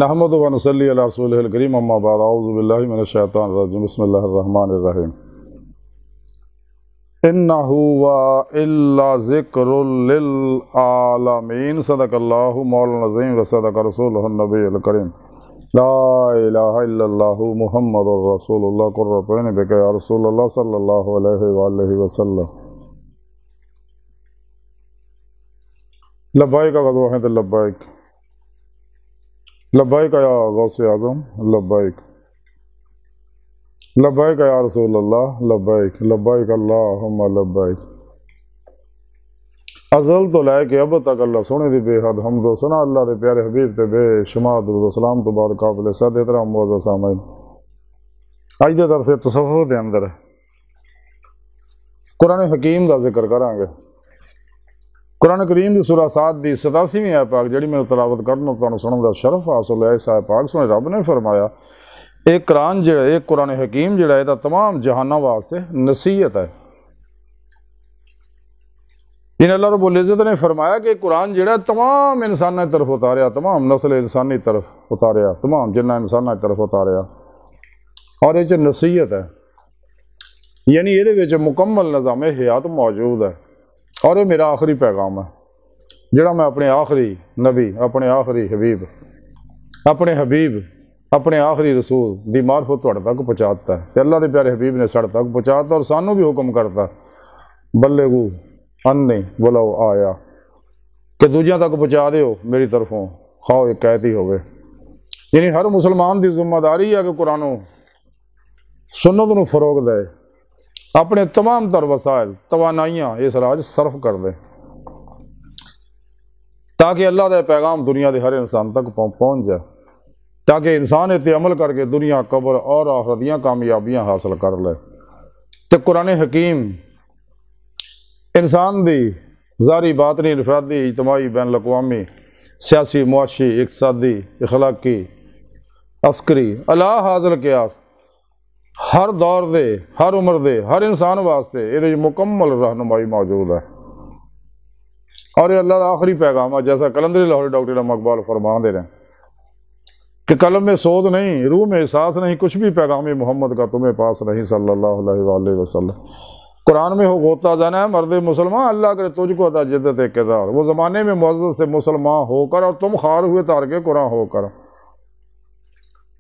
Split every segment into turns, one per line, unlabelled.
نحمد و نصلی علی رسولہ الکریم اما بعد اعوذ باللہ من الشیطان الرجیم بسم اللہ الرحمن الرحیم انہ الا ذکر للعالمین صدق اللہ مولانا العظیم و صدق رسولہ النبی الکریم لا الہ الا اللہ محمد رسول اللہ قرۃ عین بک یا رسول اللہ صلی اللہ علیہ وآلہ وسلم لبیک غدوہ لبیک لبیک یا غوث اعظم لبیک لبیک یا رسول اللہ لبیک لبیک اللہم لبیک ازل تو لے کے اب تک اللہ سونے دی بے حد حمد و ثنا اللہ دے پیارے حبیب تے بے شمار درود و سلام تو بعد قابل صد احترام معزز سامعین اج دے درس تصوف دے اندر قرآن حکیم دا ذکر کریں گے۔ قرآن کریم دی سورہ 7 دی 87ویں آیت پاک جڑی میں تلاوت کرنا تانوں سنن دا شرف حاصل ہے۔ اس آیت پاک سنے رب نے فرمایا ایک قرآن حکیم جڑا ہے تمام جہاناں واسطے نصیحت ہے۔ یعنی اللہ رب العزت نے فرمایا کہ قرآن جڑا تمام انساناں کی طرف اتاریا، تمام نسل انسانی طرف اتاریا، تمام جنہ انساناں کی طرف اتاریا اور یہ نصیحت ہے، یعنی یہ مکمل نظام حیات موجود ہے اور یہ میرا آخری پیغام ہے جڑا میں اپنے آخری نبی، اپنے آخری حبیب، اپنے آخری رسول دی معرفت تھوڑے تک پہنچاتا ہے۔ تو اللہ دے پیارے حبیب نے سڑ تک پہنچاتا اور سانوں بھی حکم کرتا بلغو انی ولو آیا کہ دوجیاں تک پہنچا دیو میری طرفوں خواہ ایک قیدی ہوئے۔ یعنی ہر مسلمان دی ذمہ داری ہے کہ قرآن و سنت نو فروغ دے، اپنے تمام تر وسائل توانائیاں اس راج صرف کر دے تاکہ اللہ دے پیغام دنیا دے ہر انسان تک پہنچ جائے، تاکہ انسان اتنے عمل کر کے دنیا قبر اور آخرتیاں کامیابیاں حاصل کر لے۔ تو قرآن حکیم انسان دی ظاہری باطنی انفرادی اجتماعی بین الاقوامی سیاسی معاشی اقتصادی اخلاقی عسکری الا حاضر قیاس ہر دور دے، ہر عمر دے، ہر انسان واسطے یہ مکمل رہنمائی موجود ہے اور یہ اللہ کا آخری پیغام ہے۔ جیسا کلندری لاہوری ڈاکٹر اقبال فرما دے رہے ہیں کہ قلم میں سوز نہیں، روح میں احساس نہیں، کچھ بھی پیغام محمد کا تمہیں پاس نہیں صلی اللہ علیہ وآلہ وسلم۔ قرآن میں ہو ہوتا جانا ہے مرد مسلمان اللہ کرے تجھ کو عطا جدت اقتدار، وہ زمانے میں معزز سے مسلمان ہو کر اور تم خار ہوئے تارک قرآن ہو کر۔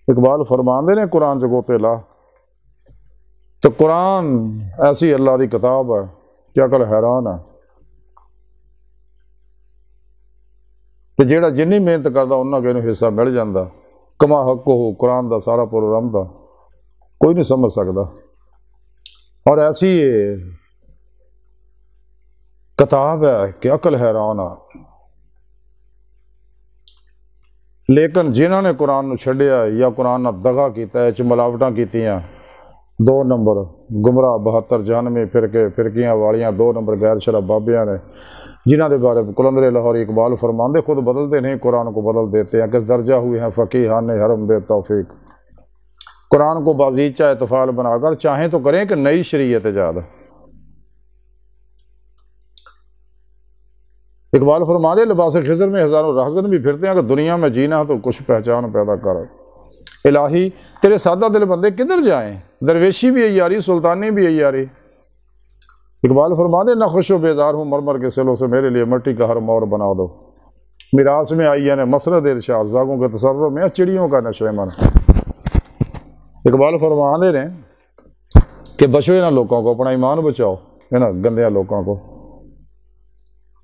اقبال فرمان دے رہے قرآن جگوتے لا، تو قرآن ایسی اللہ دی کتاب ہے کہ عقل حیران ہے۔ تو جیڑا جنی محنت کردا انہاں کے حصہ مل جاندہ، کما حق ہو قرآن دا سارا پروگرام دا کوئی نہیں سمجھ سکتا۔ اور ایسی کتاب ہے کہ عقل حیران ہے، لیکن جنہوں نے قرآن نو چھڈیا یا قرآن نہ دغا کیتا ہے، ملاوٹاں کیتیاں، 2 نمبر گمراہ 72 جہنمی فرقیاں والیاں، 2 نمبر غیر شرع بابیاں نے جنہاں دے بارے کلندر لاہوری اقبال فرماندے خود بدلتے نہیں قرآن کو بدل دیتے ہیں، کس درجہ ہوئے ہیں فقیہان حرم بے توفیق، قرآن کو بازیچہ اطفال بنا کر چاہیں تو کریں کہ نئی شریعت ایجاد۔ اقبال فرماندے لباس خضر میں ہزاروں راہزن بھی پھرتے ہیں، اگر دنیا میں جینا ہے تو کچھ پہچان پیدا کر۔ الہی تیرے سادہ دل بندے کدھر جائیں، درویشی بھی عیاری سلطانی بھی عیاری۔ اقبال فرماندے نہ خوش و بیزار ہوں مرمر کے سلوں سے، میرے لیے مٹی کا ہر مور بنا دو۔ میراث میں آئی ہے مسرد ارشاد، زاغوں کے تصرف میں چڑیوں کا نشو من۔ اقبال فرماندے رہے کہ بچو انہاں لوگوں کو، اپنا ایمان بچاؤ انہاں گندیاں لوگوں کو۔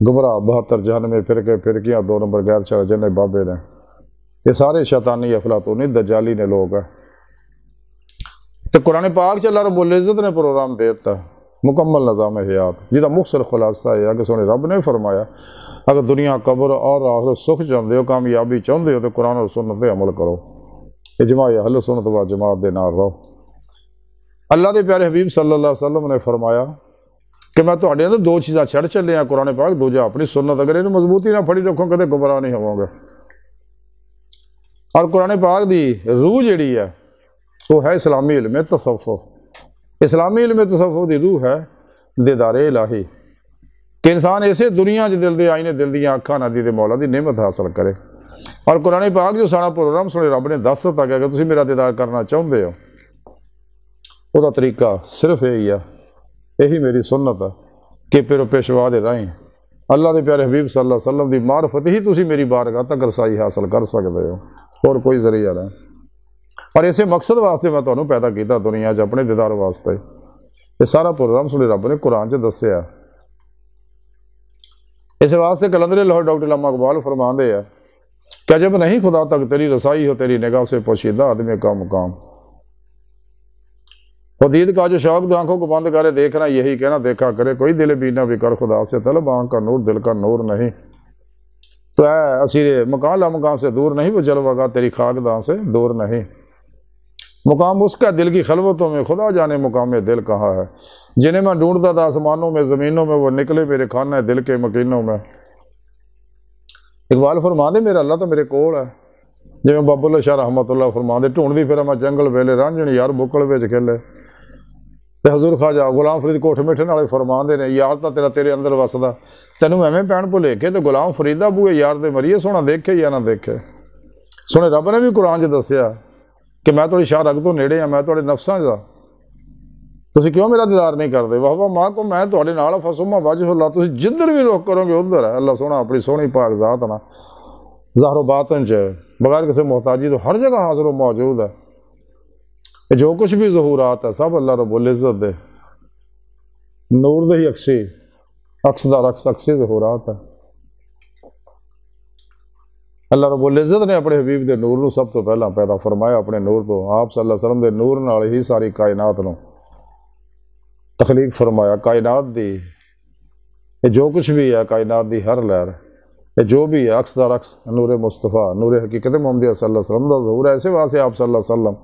گمراہ 72 جہنمی فرقیاں، 2 نمبر غیر شرع جنہیں بابے نے، یہ سارے شیطانی افلاطونی دجالی نے لوگ ہیں۔ تو قرآن پاک چ اللہ رب العزت نے پروگرام دیتا ہے مکمل نظام حیات جہاں مختصر خلاصہ ہے کہ سونے رب نے فرمایا اگر دنیا قبر اور آخرت سکھ چاہتے ہو، کامیابی چاہتے ہو تو قرآن اور سنت پہ عمل کرو، اجماع اہل سنت و جماعت دے نال رہو۔ اللہ دے پیارے حبیب صلی اللہ علیہ وسلم نے فرمایا کہ میں تہاڈے اندر 2 چیزاں چھڑ چلے ہیں، قرآن پاک، دوجا اپنی سنت، اگر انہوں مضبوطی نہ پھڑی رکھو کدے گمراہ نہیں ہوو گے۔ اور قرآن پاک دی روح جڑی ہے وہ ہے اسلامی علم تصوف۔ اسلامی علم تصوف دی روح ہے دیدار الہی، کہ انسان ایسے دنیا دل دے آئینے دل دیاں اکھاں نہ دی مولا دی نعمت حاصل کرے اور قرآن پاک جو سارا پروگرام سنے رب نے دس دتا کہ اگر تسی میرا دیدار کرنا چاہتے ہو وہ طریقہ صرف یہی ہے، یہی میری سنت ہے کہ پیرو پیشوا دے راہیں اللہ دے پیارے حبیب صلی اللہ علیہ وسلم دی معرفت ہی تسی میری بارگاہ تک رسائی حاصل کر سکتے ہو، اور کوئی ذریعہ نہیں۔ اور اسے مقصد واسطے میں تمہیں پیدا کیتا دنیا اپنے دیدار واسطے۔ یہ سارا پروگرام سنے رب نے قرآن چ دسیا۔ اس واسطے کلندر لاہور ڈاکٹر علامہ اقبال فرماندے ہیں کہ جب نہیں خدا تک تیری رسائی ہو تیری نگاہ سے پوشیدہ آدمی کا مقام۔ خدید کا جو شوق دو آنکھوں کو بند کرے دیکھنا یہی کہنا دیکھا کرے کوئی دل بینا بھی کر خدا سے طلب آنکھ کا نور دل کا نور نہیں، تو اے اسیر مکان لامکان سے دور نہیں، وہ جلوہ گاہ تیری خاک داں سے دور نہیں۔ مقام اس کا دل کی خلوتوں میں خدا جانے مقام دل کہاں ہے، جنہیں میں ڈھونڈتا تھا آسمانوں میں زمینوں میں وہ نکلے میرے خانہ دل کے مکینوں میں۔ اقبال فرماندے میرا اللہ تو میرے کول ہے، جی میں باب اللہ شاہ رحمت اللہ فرماندے ڈھونڈ دی پھر میں جنگل ویلے رانجھن یار بکڑ وچ کھیلے۔ تے حضور خواجہ غلام فرید کوٹھ میٹھے والے فرماندے نے یار تا تیرا تیرے اندر وسدا تینوں ایویں پہن بھلیکھے تے غلام فریدہ بوئے یار دے مریے سونا دیکھے یا نہ دیکھے۔ سونے رب نے بھی قرآن چ دسیا کہ میں تھوڑی شاہ رگ تو نیڑے ہاں، میں تھوڑے نفساں دا، تسی کیوں میرا دیدار نہیں کرتے؟ واہ ماں کو میں تھوڑے نال فسما وجہ اللہ، تسی جدھر بھی رخ کرو گے ادھر ہے اللہ سونا اپنی سونی پاک ذات نا ظاہر و باطن چ بغیر کسی محتاجی تو ہر جگہ حاضر و موجود ہے۔ جو کچھ بھی ظہورات ہے سب اللہ رب العزت دے نور دے ہی عکس دا رقص عکسی ظہورات ہے۔ اللہ رب العزت نے اپنے حبیب دے نور نو سب تو پہلا پیدا فرمایا، اپنے نور تو آپ صلی اللہ علیہ وسلم دے نور نال ہی ساری کائنات نو تخلیق فرمایا۔ کائنات دی یہ جو کچھ بھی ہے کائنات دی ہر لہر یہ جو بھی ہے عکس دا رقص نور مصطفیٰ نور حقیقت محمدیہ صلی اللہ علیہ وسلم دا ظہور ہے۔ ایسے واسطے آپ صلی اللہ علیہ وسلم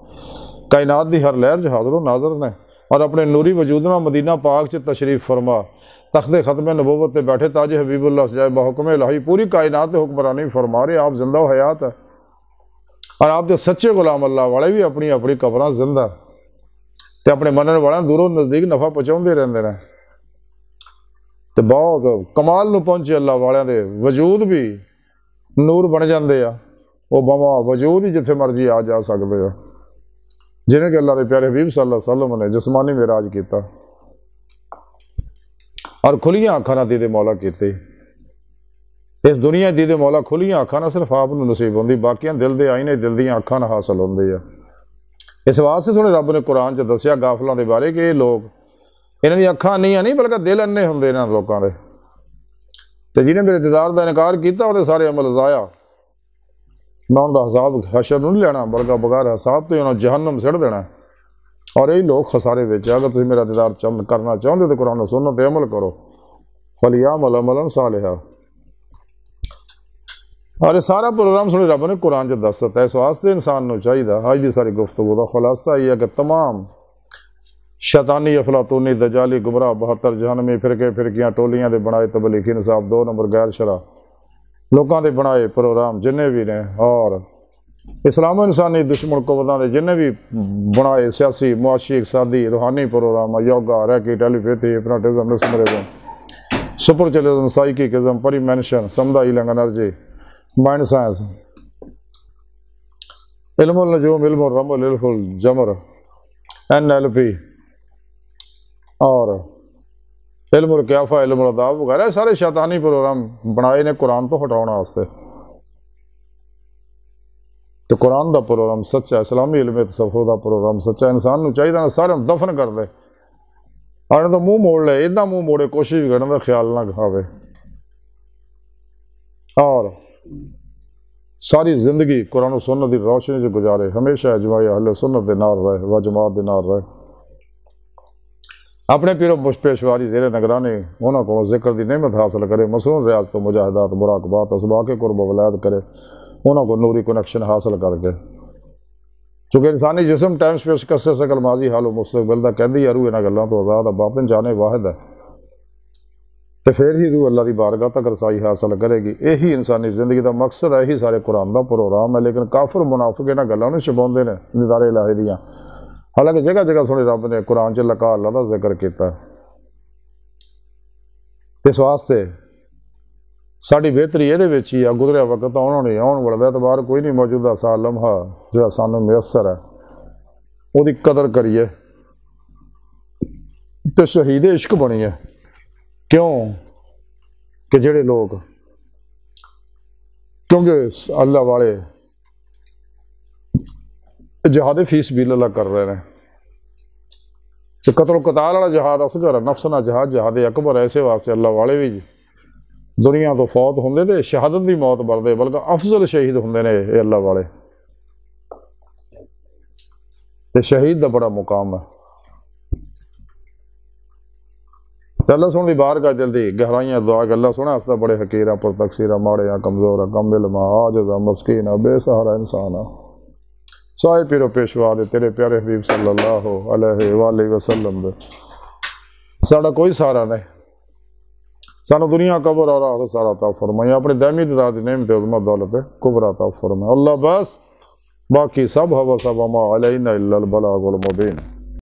کائنات دی ہر لہر جو حاضر و ناظر نے اور اپنے نوری وجودنا مدینہ پاک چ تشریف فرما تخت ختم نبوت تے بیٹھے تاج حبیب اللہ سجائے بحکم الہی پوری کائنات حکمرانی فرما رہے۔ آپ زندہ و حیات ہے اور آپ دے سچے غلام اللہ والے بھی اپنی اپنی قبراں زندہ تے اپنے منن والے دوروں نزدیک نفع پہنچاؤندے رہندے نے تے بہت کمال نو پہنچے اللہ والے دے وجود بھی نور بن جاندے آ، وہ بما وجود ہی جتھے مرضی آ جا سکدے آ، جنہیں کہ اللہ دے پیارے حبیب صلی اللہ علیہ وسلم نے جسمانی معراج کیتا اور کھلیاں اکھاں نال دیدے مولا کیتے۔ اس دنیا دیدے مولا کھلیاں اکھاں نال صرف آپ نو نصیب ہوندی، باقیاں دل دے آئینے دل دیاں اکھاں نال حاصل ہوندی ہے۔ اس واسطے سونے رب نے قرآن چ دسیا غافلاں دے بارے کہ یہ لوگ انہاں دی اکھاں نہیں بلکہ دل انے ہوندے انہاں لوکاں دے، تے جنہیں میرے دیدار دا انکار کیتا وہ سارے عمل ضائع، میں ان دا حساب حشر نہیں لینا بلکہ بغیر حساب تو انہوں جہنم سڑ دینا۔ اور یہی لوگ خسارے وچ اگر تسی میرا دیدار کرنا چاہتے تو قرآن و سنت عمل کرو، فلیعمل عملا صالحا۔ اور یہ سارا پروگرام سنے رب نے قرآن چ دس دتا ہے۔ اس واسطے انسان نو چاہیے آج دی ساری گفتگو کا خلاصہ یہ ہے کہ تمام شیطانی افلاطونی دجالی گمراہ 72 جہنمی فرقے فرقیاں ٹولیاں دے بنائے تبلیغی نصاب 2 نمبر غیر شرع لوکاں دے بنائے پروگرام جنہیں بھی نے اور اسلام و انسانی دشمن قوتاں دے جنہیں بھی بنائے سیاسی معاشی اقتصادی روحانی programme yoga reiki telepathy hypnotism mesmerism spiritualism psychicism پری مینشن سمدھا ہیلنگ انرجی مائنڈ سائنس علم النجوم علم الرمل علم الجمر NLP اور علم القیافہ علم الاداب وغیرہ سارے شیطانی پروگرام بنائے نے قرآن تو ہٹاؤنا واسطے۔ تو قرآن دا پروگرام سچا اسلامی علم تصوف دا پروگرام سچا، انسان نو چاہیے نا سارے دفن کر دے اور تو منہ موڑ لے، اتنا منہ موڑے کوشش بھی کرنے دا خیال نہ کھاوے اور ساری زندگی قرآن و سنت دی روشنی سے گزارے، ہمیشہ اجماع اہل سنت دے نال رہے و جماعت دے نال رہے، اپنے پیر و پیشواری زیر نگرانی انہوں کو ذکر دی نعمت حاصل کرے، مصنون ریاض تو مجاہدات مراقبات اسباق قرب و ولایت کرے، انہوں کو نوری کنیکشن حاصل کر کے، چونکہ انسانی جسم ٹائم سپیس کسے سکل ماضی حال و مستقبل دا کہندی ہے، روح انہاں گلاں تو آزاد ہے، باطن جانے واحد ہے، تو پھر ہی روح اللہ دی بارگاہ تک رسائی حاصل کرے گی۔ یہی انسانی زندگی دا مقصد ہے، یہی سارے قرآن دا پروگرام ہے، لیکن کافر منافق انہاں گلاں نوں چھپاؤندے نے دیدار الہی دیاں، حالانکہ جگہ جگہ سونے رب نے قرآن چ لقاء اللہ دا ذکر کیتا ہے۔ اس واسطے ساری بہتری یہ ہی آ، گزریا وقت آنا نہیں، آن والا اعتبار کوئی نہیں، موجودہ سال لمحہ جڑا سانوں میسر ہے وہ قدر کریے تو شہید عشق بنی ہے۔ کیوں کہ جڑے لوگ کیونکہ اللہ والے جہاد فی سبیل اللہ کر رہے ہیں، تو قتل و قتال والا جہاد اصغر ہے، نفس نہ جہاد جہاد اکبر ہے، اسے واسطے اللہ والے بھی دنیا تو فوت ہوندے تھے، شہادت دی موت بردے، بلکہ افضل شہید ہوندے نے یہ اللہ والے، تے شہید دا بڑا مقام ہے۔ تے اللہ سن دی بارگاہ دل دی گہرائیاں دعا کہ اللہ سنا استا بڑے حقیرہ پر تقصیرہ ماڑے یا کمزورہ کم علمہ عاجزہ مسکینہ بے سہارا انسانہ، سائے پیرو پیشوا دے تیرے پیارے حبیب صلی اللہ علیہ وآلہ وسلم دے ساڑا کوئی سہارا نہیں، سانو دنیا قبر اور آخر سارا عطا فرمائے، اپنی دائمی تعداد نعمت عظمت دولت کبرا عطا فرمائے، اللہ بس باقی سب ہوا سب ما علینا الا البلاغ المبین۔